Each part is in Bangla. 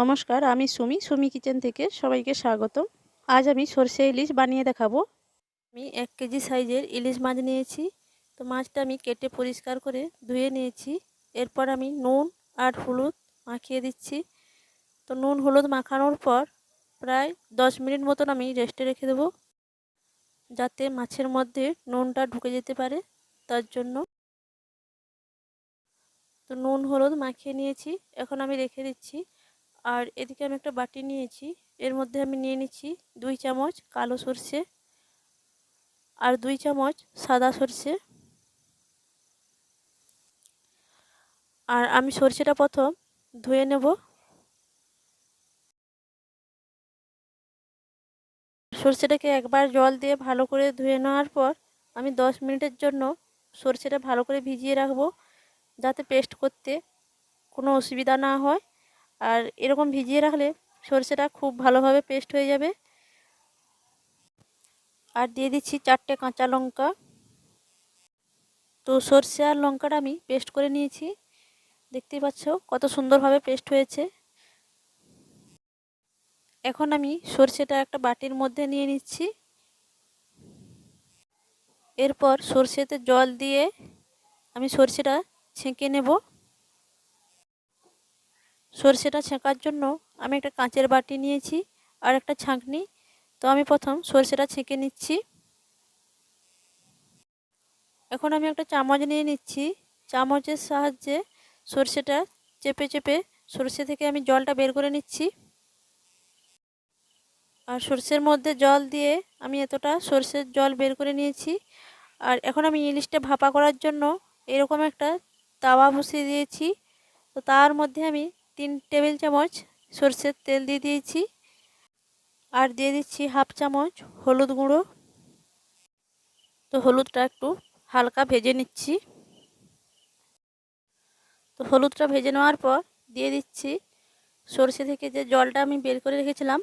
নমস্কার, আমি সুমি কিচেন থেকে সবাইকে স্বাগতম। আজ আমি সরষে ইলিশ বানিয়ে দেখাবো। আমি 1 কেজি সাইজের ইলিশ মাছ নিয়েছি। তো মাছটা আমি কেটে পরিষ্কার করে ধুয়ে নিয়েছি। এরপর আমি নুন আর হলুদ মাখিয়ে দিচ্ছি। তো নুন হলুদ মাখানোর পর প্রায় 10 মিনিট মতন আমি রেস্টে রেখে দেবো, যাতে মাছের মধ্যে নুনটা ঢুকে যেতে পারে, তার জন্য। তো নুন হলুদ মাখিয়ে নিয়েছি, এখন আমি রেখে দিচ্ছি। আর এদিকে আমি একটা বাটি নিয়েছি, এর মধ্যে আমি নিয়ে নিচ্ছি 2 চামচ কালো সরষে আর 2 চামচ সাদা সরষে। আর আমি সরষেটা প্রথম ধুয়ে নেব। সরষেটাকে একবার জল দিয়ে ভালো করে ধুয়ে নেওয়ার পর আমি 10 মিনিটের জন্য সরষেটা ভালো করে ভিজিয়ে রাখবো, যাতে পেস্ট করতে কোনো অসুবিধা না হয়। আর এরকম ভিজিয়ে রাখলে সরষেটা খুব ভালোভাবে পেস্ট হয়ে যাবে। আর দিয়ে দিচ্ছি 4টে কাঁচা লঙ্কা। তো সরষে আর লঙ্কাটা আমি পেস্ট করে নিয়েছি, দেখতেই পাচ্ছ কত সুন্দরভাবে পেস্ট হয়েছে। এখন আমি সরষেটা একটা বাটির মধ্যে নিয়ে নিচ্ছি। এরপর সরষেতে জল দিয়ে আমি সরষেটা ছেঁকে নেব। সরষেটা ছেঁকার জন্য আমি একটা কাঁচের বাটি নিয়েছি আর একটা ছাঁকনি। তো আমি প্রথম সরষেটা ছেঁকে নিচ্ছি। এখন আমি একটা চামচ নিয়ে নিচ্ছি, চামচের সাহায্যে সরষেটা চেপে চেপে সরষে থেকে আমি জলটা বের করে নিচ্ছি। আর সরষের মধ্যে জল দিয়ে আমি এতটা সরষের জল বের করে নিয়েছি। আর এখন আমি ইলিশটা ভাপা করার জন্য এরকম একটা তাওয়া বসিয়ে দিয়েছি। তো তার মধ্যে আমি 3 টেবিল চামচ সরষের তেল দিয়ে দিয়েছি আর দিয়ে দিচ্ছি হাফ চামচ হলুদ গুঁড়ো। তো হলুদটা একটু হালকা ভেজে নিচ্ছি। তো হলুদটা ভেজে নেওয়ার পর দিয়ে দিচ্ছি সরষে থেকে যে জলটা আমি বের করে রেখেছিলাম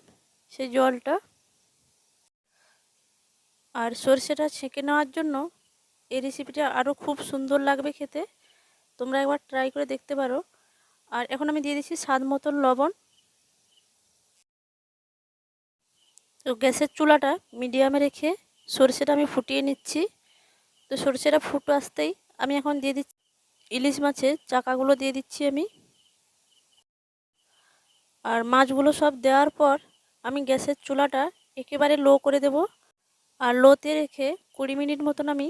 সেই জলটা। আর সরষেটা ছেঁকে নেওয়ার জন্য এই রেসিপিটা আরও খুব সুন্দর লাগবে খেতে, তোমরা একবার ট্রাই করে দেখতে পারো। আর এখন আমি দিয়ে দিচ্ছি স্বাদ মতন লবণ। তো গ্যাসের চুলাটা মিডিয়ামে রেখে সরষেটা আমি ফুটিয়ে নিচ্ছি। তো সরষেটা ফুটে আসতেই আমি এখন দিয়ে দিচ্ছি ইলিশ মাছের চাকাগুলো দিয়ে দিচ্ছি আমি। আর মাছগুলো সব দেওয়ার পর আমি গ্যাসের চুলাটা একেবারে লো করে দেব। আর লোতে রেখে 20 মিনিট মতন আমি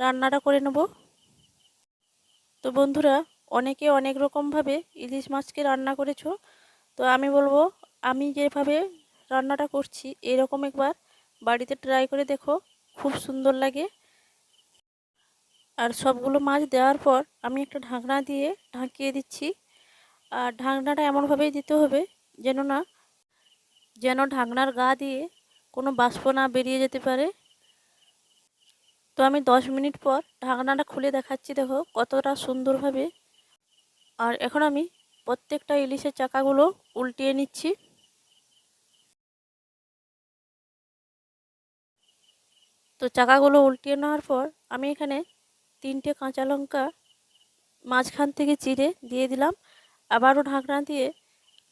রান্নাটা করে নেব। তো বন্ধুরা, অনেকে অনেক রকমভাবে ইলিশ মাছকে রান্না করেছো। তো আমি বলবো, আমি যেভাবে রান্নাটা করছি এরকম একবার বাড়িতে ট্রাই করে দেখো, খুব সুন্দর লাগে। আর সবগুলো মাছ দেওয়ার পর আমি একটা ঢাকনা দিয়ে ঢাকিয়ে দিচ্ছি। আর ঢাকনাটা এমনভাবেই দিতে হবে যেন ঢাকনার গা দিয়ে কোনো বাষ্প না বেরিয়ে যেতে পারে। তো আমি 10 মিনিট পর ঢাকনাটা খুলে দেখাচ্ছি, দেখো কতটা সুন্দরভাবে। আর এখন আমি প্রত্যেকটা ইলিশের চাকাগুলো উল্টিয়ে নিচ্ছি। তো চাকাগুলো উল্টিয়ে নেওয়ার পর আমি এখানে 3টে কাঁচা লঙ্কা মাঝখান থেকে চিড়ে দিয়ে দিলাম। আবারও ঢাকনা দিয়ে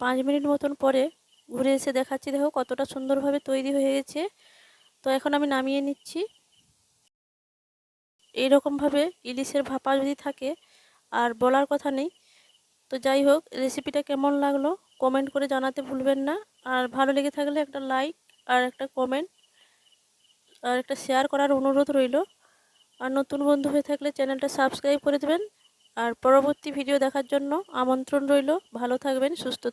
5 মিনিট মতন পরে ঘুরে এসে দেখাচ্ছি, দেখো কতটা সুন্দরভাবে তৈরি হয়ে গেছে। তো এখন আমি নামিয়ে নিচ্ছি। এইরকমভাবে ইলিশের ভাপা যদি থাকে আর বলার কথা নেই। তো যাই হোক, রেসিপিটা কেমন লাগলো কমেন্ট করে জানাতে ভুলবেন না। আর ভালো লেগে থাকলে একটা লাইক আর একটা কমেন্ট আর একটা শেয়ার করার অনুরোধ রইল। আর নতুন বন্ধু হয়ে থাকলে চ্যানেলটা সাবস্ক্রাইব করে দেবেন। আর পরবর্তী ভিডিও দেখার জন্য আমন্ত্রণ রইল। ভালো থাকবেন, সুস্থ থাকবেন।